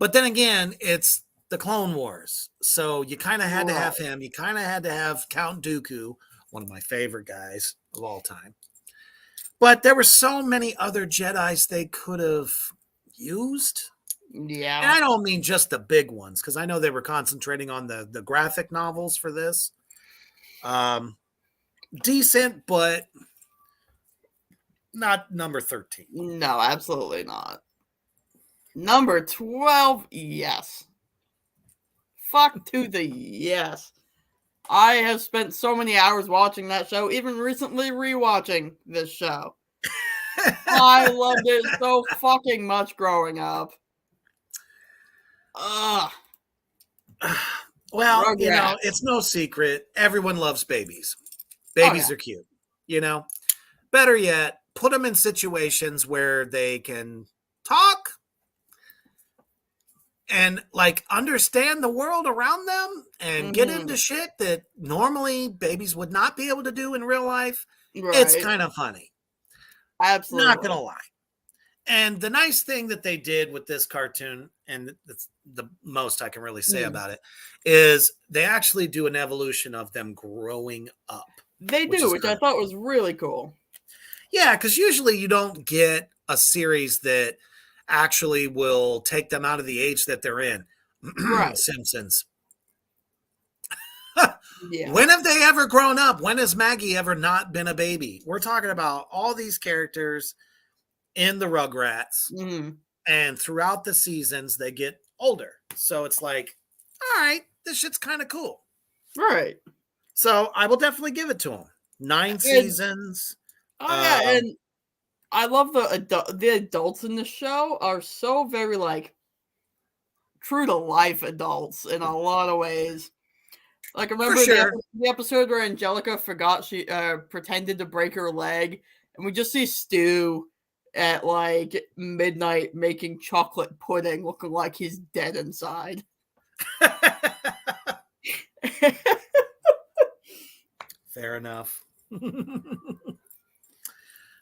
But then again, it's the Clone Wars. So you kind of had to have him. You kind of had to have Count Dooku, one of my favorite guys of all time. But there were so many other Jedis they could have used. Yeah. And I don't mean just the big ones, because I know they were concentrating on the graphic novels for this. Decent, but not number 13. No, absolutely not. Number 12, yes. Fuck to the yes. I have spent so many hours watching that show, even recently rewatching this show. I loved it so fucking much growing up. Well, you know, it's no secret. Everyone loves babies. Babies are cute, you know. Better yet, put them in situations where they can talk and like understand the world around them and get into shit that normally babies would not be able to do in real life. Right. It's kind of funny. Absolutely. Not gonna lie. And the nice thing that they did with this cartoon, and that's the most I can really say about it, is they actually do an evolution of them growing up. They do, which I thought was really cool. Yeah, because usually you don't get a series that actually will take them out of the age that they're in. Right. Simpsons. Yeah. When have they ever grown up? When has Maggie ever not been a baby? We're talking about all these characters in the Rugrats, and throughout the seasons, they get older. So it's like, all right, this shit's kind of cool. Right. So I will definitely give it to them. 9 seasons. And I love the adults in the show are so very like true to life adults in a lot of ways. Like remember the episode where Angelica forgot she pretended to break her leg, and we just see Stu at like midnight making chocolate pudding, looking like he's dead inside. Fair enough.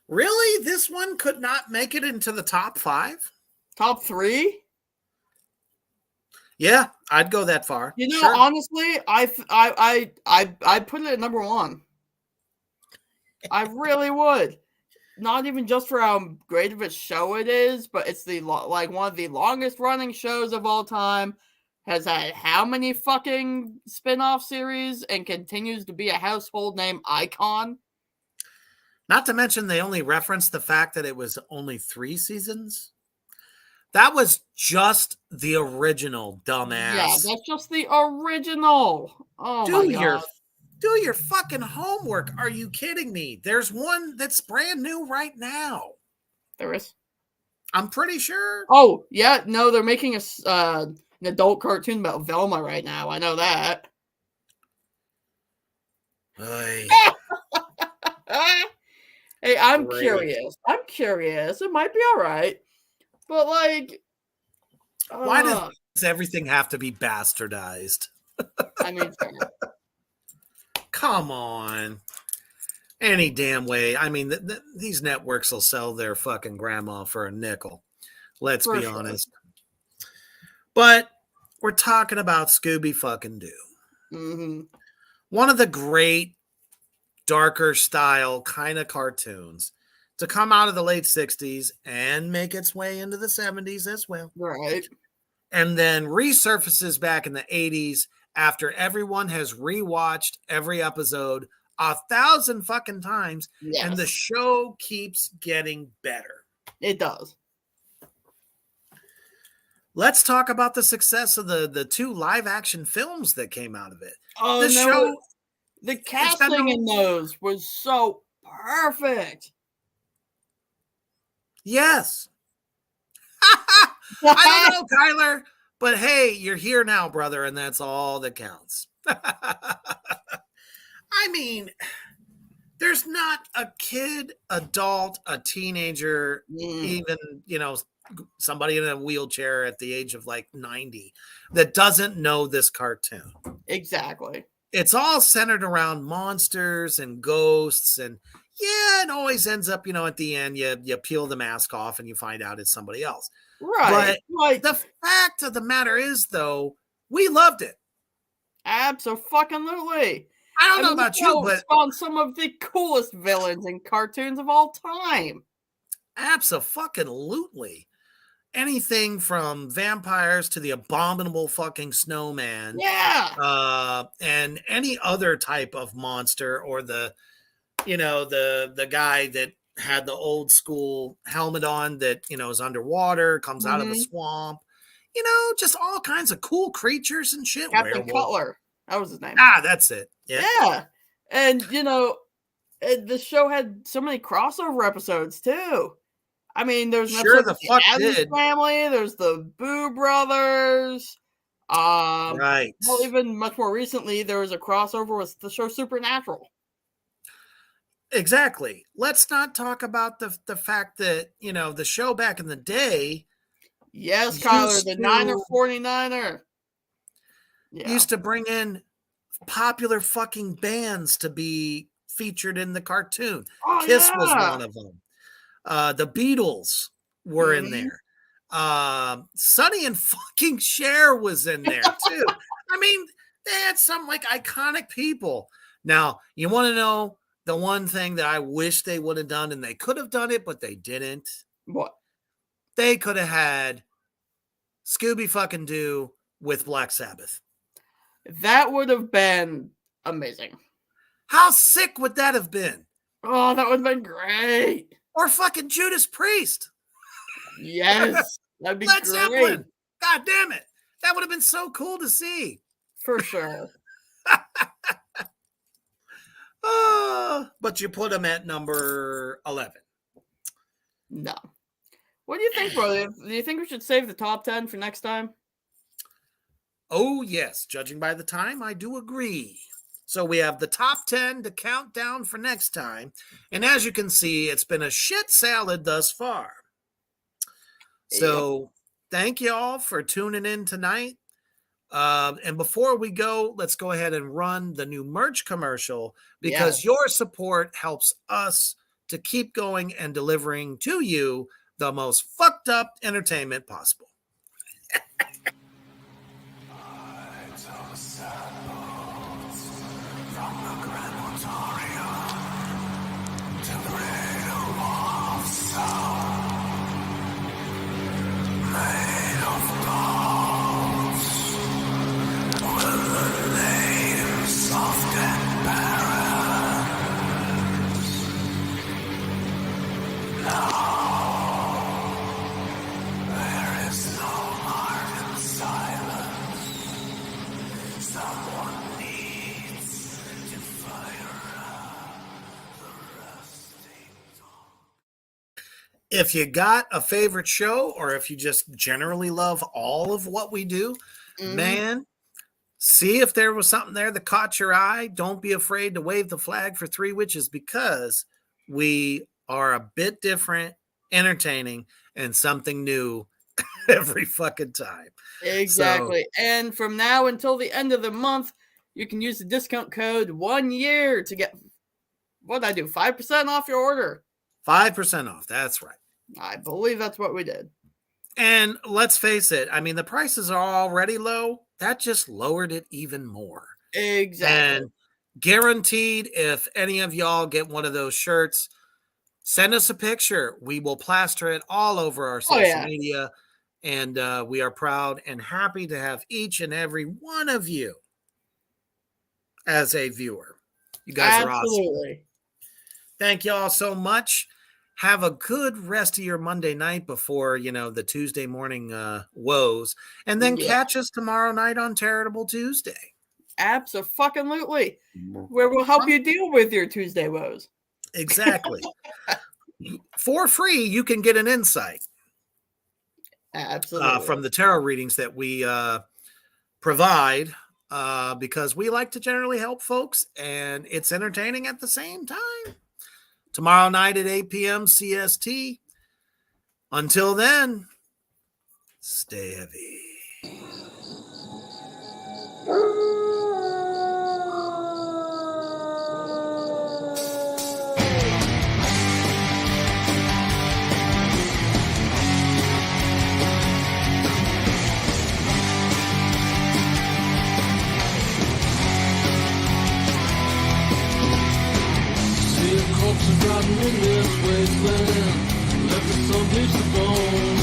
Really? This one could not make it into the top 5? Top 3? Yeah, I'd go that far. You know, honestly, I put it at number 1. I really would. Not even just for how great of a show it is, but it's the like one of the longest running shows of all time. Has had how many fucking spin-off series and continues to be a household name icon. Not to mention they only referenced the fact that it was only 3 seasons. That was just the original, dumbass. Yeah, that's just the original. Oh my God. Do your fucking homework. Are you kidding me? There's one that's brand new right now. There is. I'm pretty sure. Oh, yeah. No, they're making an adult cartoon about Velma right now. I know that. Hey, I'm curious. It might be all right. But, like... why does everything have to be bastardized? I mean, fair. Come on. Any damn way. I mean, these networks will sell their fucking grandma for a nickel. Let's be honest. But we're talking about Scooby fucking Doo. One of the great darker style kind of cartoons to come out of the late 60s and make its way into the 70s as well. Right. And then resurfaces back in the 80s after everyone has rewatched every episode 1,000 fucking times, and the Yes. show keeps getting better. It does. Let's talk about the success of the 2 live action films that came out of it. Oh, The show, the casting in those was so perfect. Yes. I don't know, Kyler, but hey, you're here now, brother, and that's all that counts. I mean, there's not a kid, adult, a teenager, even, somebody in a wheelchair at the age of like 90 that doesn't know this cartoon. Exactly. It's all centered around monsters and ghosts, and it always ends up, at the end, you peel the mask off and you find out it's somebody else. Right. But the fact of the matter is, though, we loved it. Absolutely. I don't know about you, but spawned some of the coolest villains in cartoons of all time. Absolutely. Anything from vampires to the abominable fucking snowman. Yeah. And any other type of monster, or the guy that had the old school helmet on that, is underwater, comes out of a swamp, just all kinds of cool creatures and shit. Captain Cutler. That was his name. That's it. Yeah. And, the show had so many crossover episodes too. I mean, there's an episode of the Addams Family, there's the Boo Brothers. Right. Well, even much more recently, there was a crossover with the show Supernatural. Exactly. Let's not talk about the fact that, the show back in the day. Yes, Kyler, the 49er. Used to bring in popular fucking bands to be featured in the cartoon. Kiss was one of them. The Beatles were in there. Sonny and fucking Cher was in there too. I mean, they had some like iconic people. Now, you want to know the one thing that I wish they would have done, and they could have done it, but they didn't? What? They could have had Scooby fucking Doo with Black Sabbath. That would have been amazing. How sick would that have been? Oh, that would have been great. Or fucking Judas Priest. Yes, that'd be Led great. Zeppelin. God damn it. That would have been so cool to see. For sure. But you put them at number 11. No. What do you think, brother? Do you think we should save the top 10 for next time? Oh, yes. Judging by the time, I do agree. So we have the top 10 to count down for next time. And as you can see, it's been a shit salad thus far. So thank you all for tuning in tonight. And before we go, let's go ahead and run the new merch commercial, because your support helps us to keep going and delivering to you the most fucked up entertainment possible. If you got a favorite show, or if you just generally love all of what we do, man, see if there was something there that caught your eye. Don't be afraid to wave the flag for Three Witches, because we are a bit different, entertaining, and something new every fucking time. Exactly. So, and from now until the end of the month, you can use the discount code 1 year to get, what did I do? 5% off your order. 5% off. That's right. I believe that's what we did. And let's face it, I mean, the prices are already low. That just lowered it even more. Exactly. And guaranteed, if any of y'all get one of those shirts, send us a picture. We will plaster it all over our social media. And we are proud and happy to have each and every one of you as a viewer. You guys are awesome. Absolutely. Thank you all so much. Have a good rest of your Monday night before, the Tuesday morning woes. And then catch us tomorrow night on Charitable Tuesday. Absolutely. Where we'll help you deal with your Tuesday woes. Exactly. For free, you can get an insight. Absolutely. From the tarot readings that we provide, because we like to generally help folks, and it's entertaining at the same time. Tomorrow night at 8 p.m. CST. Until then, stay heavy. Rotting in this wasteland, left with some bleach to bone.